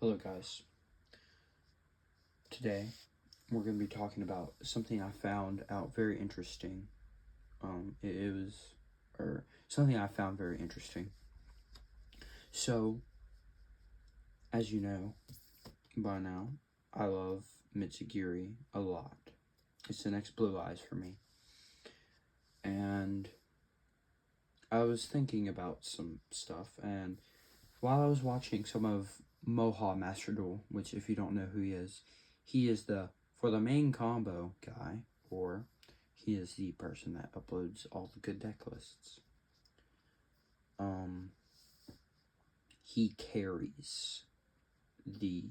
Hello guys, today we're going to be talking about something I found out very interesting. Something I found very interesting. So, as you know by now, I love Mitsugiri a lot. It's the next Blue Eyes for me. And I was thinking about some stuff, and while I was watching some of Moha Master Duel, which if you don't know who he is for the main combo guy, or he is the person that uploads all the good deck lists. He carries the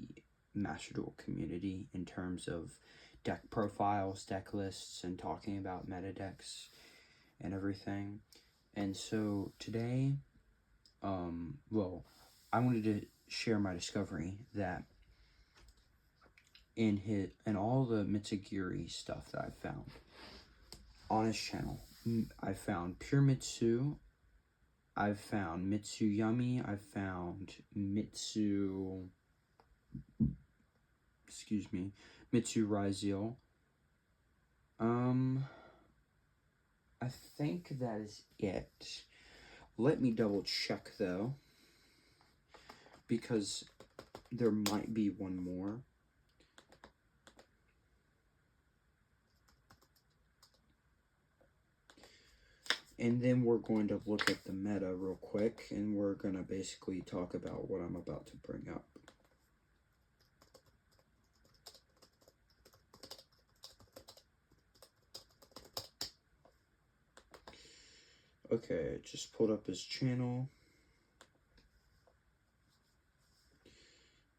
Master Duel community in terms of deck profiles, deck lists, and talking about meta decks and everything. And so today, I wanted to share my discovery that in all the Mitsugiri stuff that I found on his channel, I found Pure Mitsu, I've found Mitsuyami, I've found Mitsu Raziel. I think that is it. Let me double check though, because there might be one more. And then we're going to look at the meta real quick, and we're going to basically talk about what I'm about to bring up. Okay, just pulled up his channel.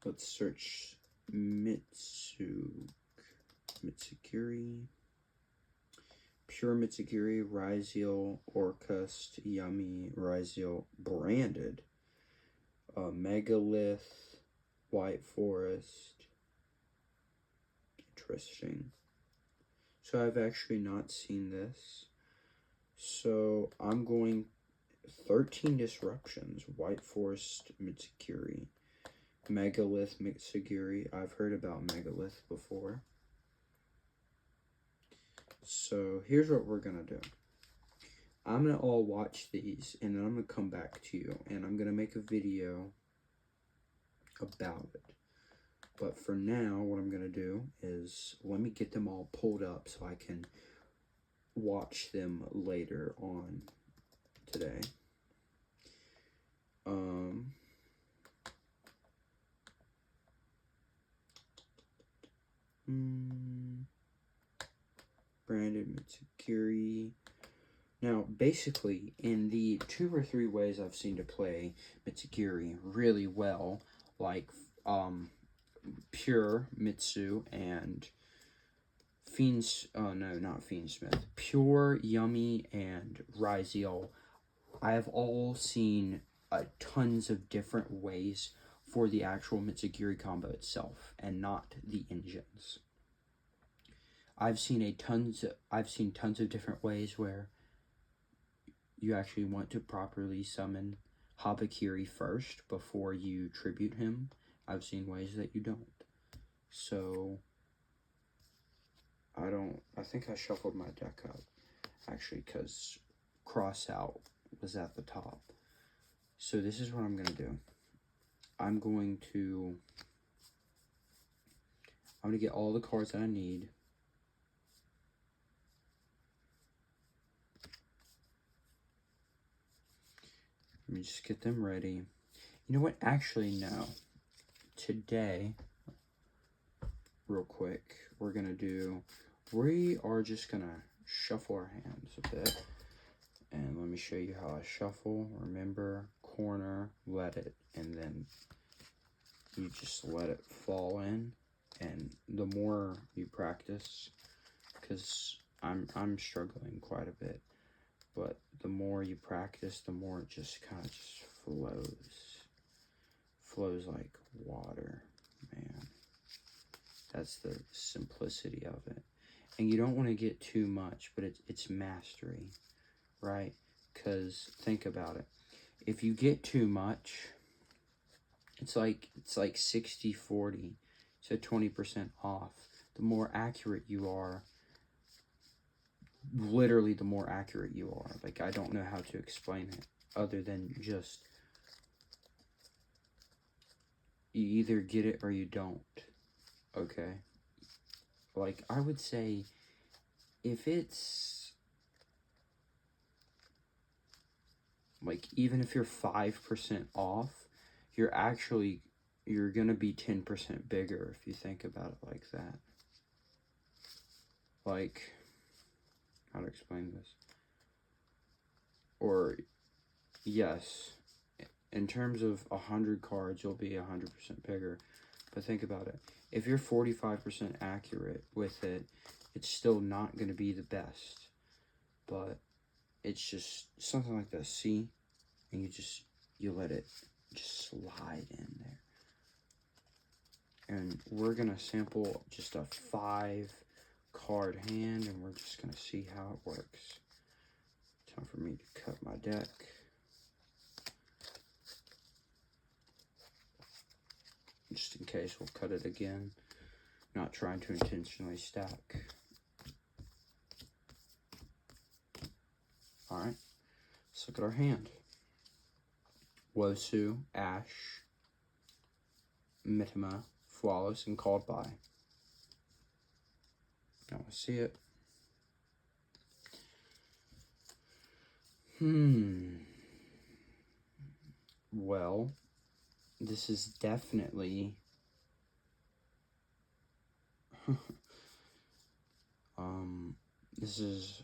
Let's search Mitsugiri, Pure Mitsugiri, Raziel, Orcust, Yummy, Raziel, branded, Megalith, White Forest. Interesting. So I've actually not seen this. So I'm going 13 disruptions. White Forest Mitsugiri. Megalith Mitsugiri. I've heard about Megalith before. So here's what we're going to do. I'm going to all watch these, and then I'm going to come back to you, and I'm going to make a video about it. But for now, what I'm going to do is let me get them all pulled up so I can watch them later on today. Branded Mitsugiri. Now, basically, in the 2 or 3 ways I've seen to play Mitsugiri really well, like Pure Mitsu and Pure, Yummy, and Raziel, I have all seen tons of different ways for the actual Mitsugiri combo itself, and not the engines. I've seen tons of different ways where you actually want to properly summon Habakiri first before you tribute him. I've seen ways that you don't. So I think I shuffled my deck up, actually, because Crossout was at the top. So this is what I'm going to do. I'm going to get all the cards that I need. Let me just get them ready. You know what? Actually, no. Today, real quick, we are just going to shuffle our hands a bit. And let me show you how I shuffle. Remember, corner, let it, and then you just let it fall in. And the more you practice, because I'm struggling quite a bit, but the more you practice, the more it just kind of just flows like water, man. That's the simplicity of it. And you don't want to get too much, but it's mastery, right? Because think about it. If you get too much, it's like 60-40, so 20% off. The more accurate you are, literally the more accurate you are. Like, I don't know how to explain it other than just you either get it or you don't. Okay? Like, I would say if it's like, even if you're 5% off, you're gonna be 10% bigger if you think about it like that. Like, how to explain this? Or, yes, in terms of 100 cards, you'll be 100% bigger. But think about it. If you're 45% accurate with it, it's still not going to be the best. But it's just something like this. See? And you let it just slide in there. And we're going to sample just a 5-card hand, and we're just going to see how it works. Time for me to cut my deck. Just in case, we'll cut it again. Not trying to intentionally stack. Alright, let's look at our hand. Wosu, Ash, Mitama, Flawless, and Called By. I want to see it. Well, this is definitely this is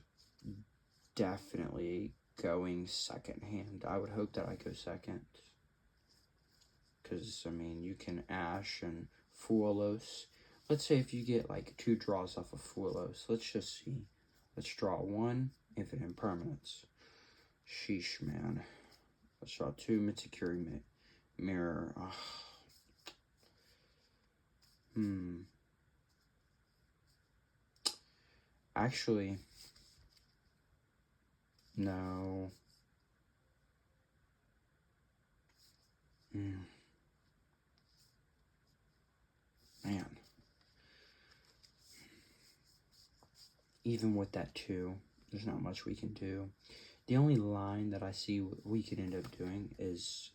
definitely going second hand. I would hope that I go second. Because, I mean, you can Ash and Fuelos. Let's say if you get, like, 2 draws off of Fuelos. Let's just see. Let's draw 1 Infinite Impermanence. Sheesh, man. Let's draw 2 Mitsukuri Mirror. Actually, no. Man. Even with that 2, there's not much we can do. The only line that I see we could end up doing is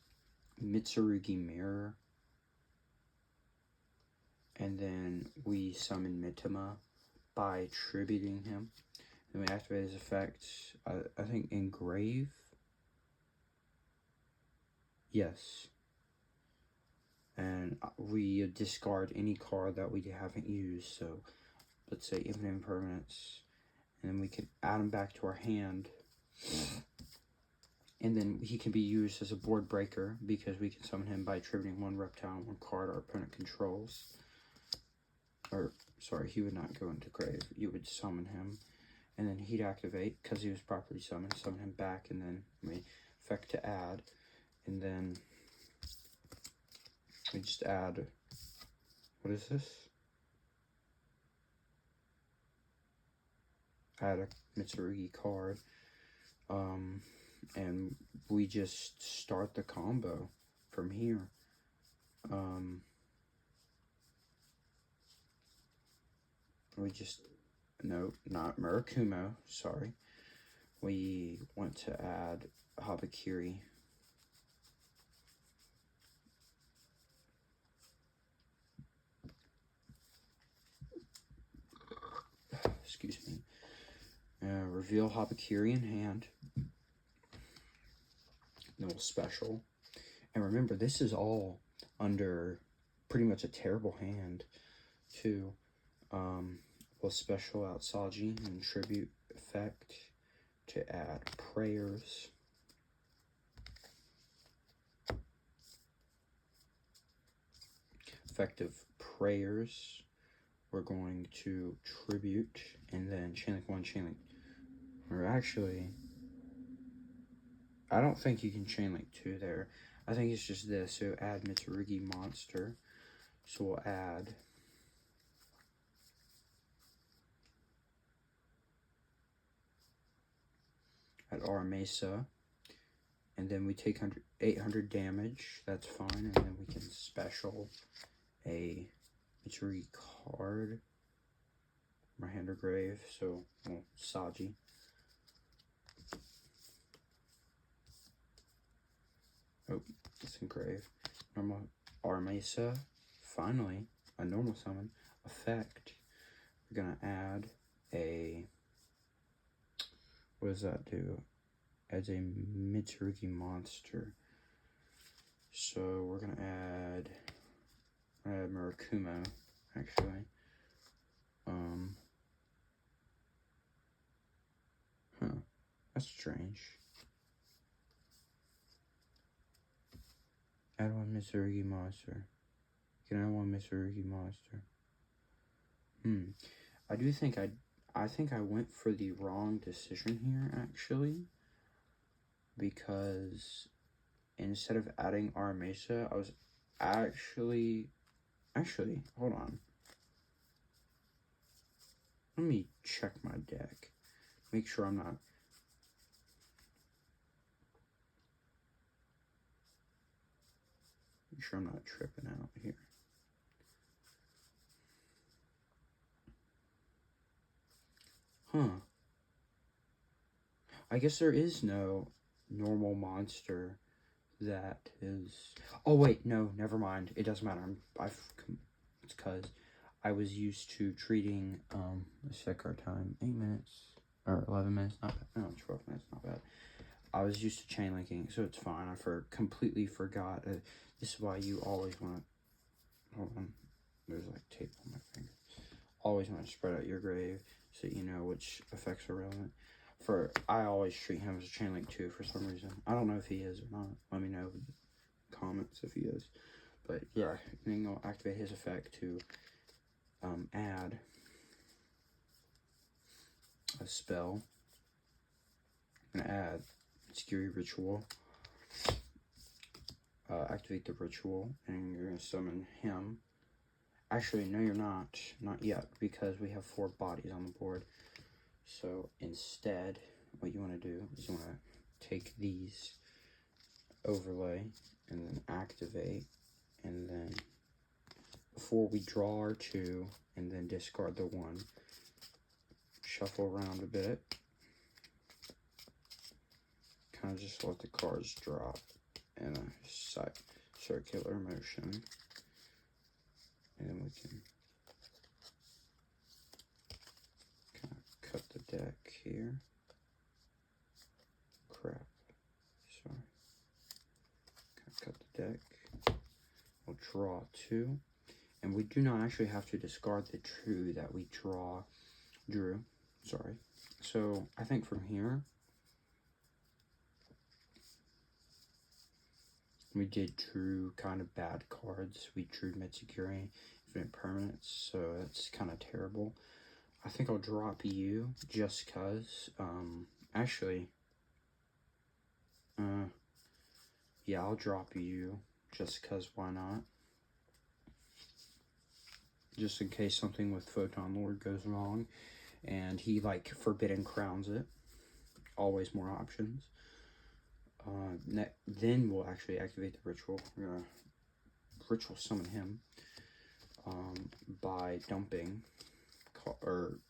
Mitsurugi Mirror. And then we summon Mitama by tributing him. And we activate his effect, I think, Engrave? Yes. And we discard any card that we haven't used. So, let's say Infinite Impermanence. And then we can add him back to our hand. And then he can be used as a board breaker because we can summon him by tributing 1 reptile and 1 card our opponent controls. Or, sorry, he would not go into grave. You would summon him. And then he'd activate because he was properly summoned. Summon him back, and then we effect to add. And then we just add. What is this? Add a Mitsurugi card. And we just start the combo from here. We just, no, not Murakumo, sorry. We want to add Habakiri. Excuse me. Reveal Habakiri in hand. Then we'll special. And remember, this is all under pretty much a terrible hand, too. We'll special out Saji and tribute effect to add prayers. Effective prayers. We're going to tribute and then chain link 1, chain link. Or actually, I don't think you can chain link 2 there. I think it's just this. So add Mitsurugi monster. So we'll add Aramesa, And then we take 800 damage. That's fine. And then we can special a Mitsuri card. My hand or grave. So, well, Saji. Oh, it's engraved. Normal Armesa. Finally, a normal summon. Effect. We're going to add a... What does that do? Adds a Mitsurugi monster. So we're going to add Murakumo, actually. That's strange. Add one Mitsurugi monster. Can I add one Mitsurugi monster? I do think I think I went for the wrong decision here, actually. Because instead of adding Aramesa, I was actually, hold on. Let me check my deck. Make sure I'm not... Make sure I'm not tripping out here. Huh. I guess there is no normal monster that is... Oh, wait, no, never mind. It doesn't matter. It's because I was used to treating, let's check our time, 8 minutes, or 11 minutes, not bad. No, 12 minutes, not bad. I was used to chain linking, so it's fine. I completely forgot. This is why you always want to... Hold on. There's like tape on my finger. Always want to spread out your grave so you know which effects are relevant. I always treat him as a chain link too for some reason. I don't know if he is or not. Let me know in the comments if he is. But yeah, then I'll activate his effect to add a spell. I'm gonna add Scary Ritual. Activate the ritual, and you're gonna summon him. Actually, no, you're not. Not yet, because we have 4 bodies on the board. So instead, what you want to do is you want to take these, overlay, and then activate, and then before we draw our 2, and then discard the 1, shuffle around a bit, kind of just let the cards drop in a circular motion, and then we can kind of cut the deck here. Crap. Sorry. Kind of cut the deck. We'll draw 2. And we do not actually have to discard the 2 that we drew. Sorry. So I think from here, we drew kind of bad cards. We drew Mitsukuri, Infinite Permanence, so that's kind of terrible. I think I'll drop you just because, actually, yeah, I'll drop you just because, why not? Just in case something with Photon Lord goes wrong and he, like, Forbidden Crowns it. Always more options. Then we'll actually activate the ritual. We're gonna ritual summon him by dumping, or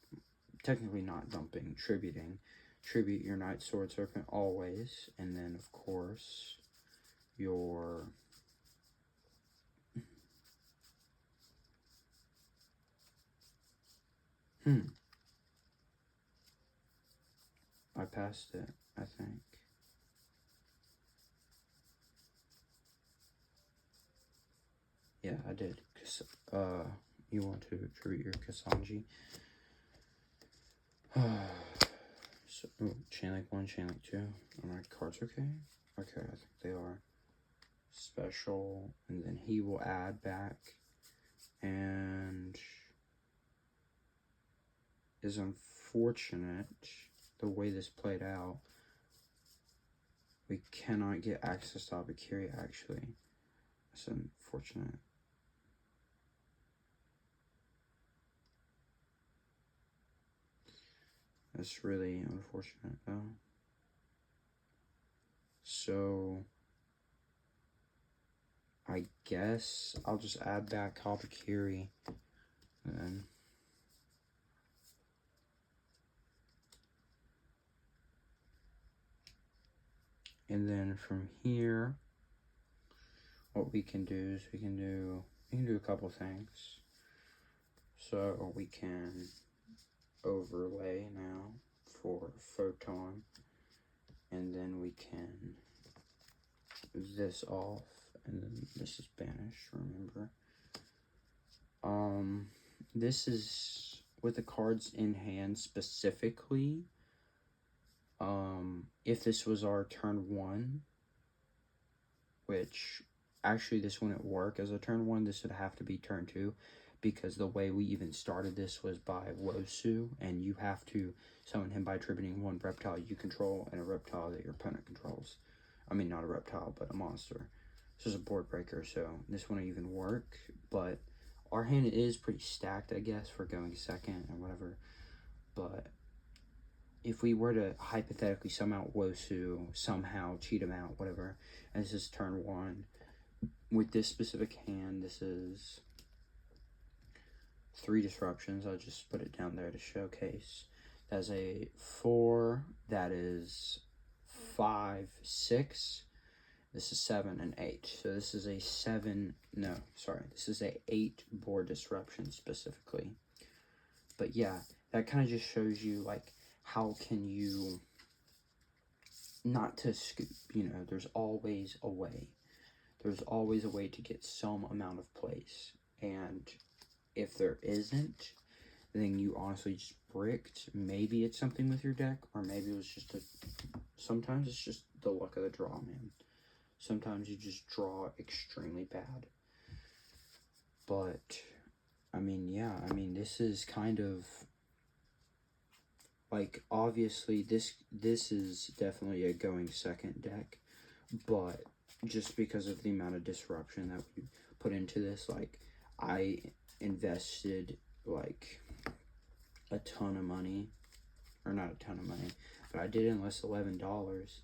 technically not dumping, tributing. Tribute your Night Sword Serpent always, and then of course your I passed it, I think. Yeah, I did. Cause you want to tribute your Kasanji. So, chain link 1, chain link 2. Are my cards okay? Okay, I think they are. Special, and then he will add back, and is unfortunate the way this played out. We cannot get access to Abakiri, actually. That's unfortunate. That's really unfortunate, though. So I guess I'll just add that Kabakiri and then from here, what we can do is we can do a couple things. So we can overlay now for photon, and then we can this off, and then this is banished, remember. This is with the cards in hand specifically. If this was our turn 1, which actually this wouldn't work as a turn 1, this would have to be turn 2, because the way we even started this was by Wosu, and you have to summon him by attributing 1 reptile you control and a reptile that your opponent controls. I mean, not a reptile, but a monster. This is a board breaker, so this wouldn't even work, but our hand is pretty stacked, I guess, for going second and whatever. But if we were to hypothetically somehow Wosu, somehow cheat him out, whatever, and this is turn 1, with this specific hand, this is 3 disruptions. I'll just put it down there to showcase. That's a 4, that is 5, 6. This is 7 and 8. So this is a this is a 8 board disruption specifically. But yeah, that kind of just shows you like how can you not to scoop, you know, there's always a way. There's always a way to get some amount of place. And if there isn't, then you honestly just bricked. Maybe it's something with your deck, or maybe it was just sometimes it's just the luck of the draw, man. Sometimes you just draw extremely bad. But, I mean, yeah, I mean, this is kind of, like, obviously, this is definitely a going second deck, but just because of the amount of disruption that we put into this, like, I invested, like, a ton of money, or not a ton of money, but I did invest $11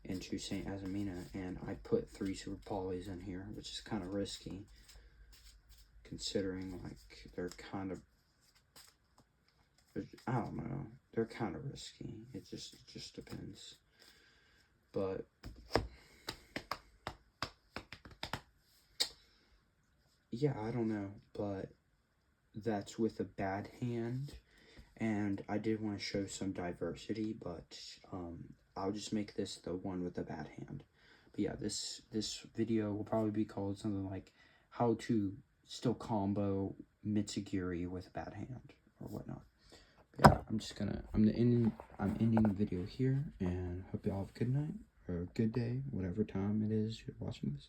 into St. Azamina, and I put 3 super polys in here, which is kind of risky, considering, like, they're kind of, I don't know, they're kind of risky. It just depends. But yeah, I don't know, but that's with a bad hand, and I did want to show some diversity, but I'll just make this the one with the bad hand. But yeah, this video will probably be called something like how to still combo Mitsugiri with a bad hand or whatnot. But yeah, I'm ending the video here, and hope y'all have a good night or a good day, whatever time it is you're watching this.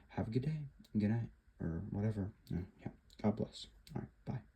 Have a good day, good night, or whatever. Yeah, God bless. All right, bye.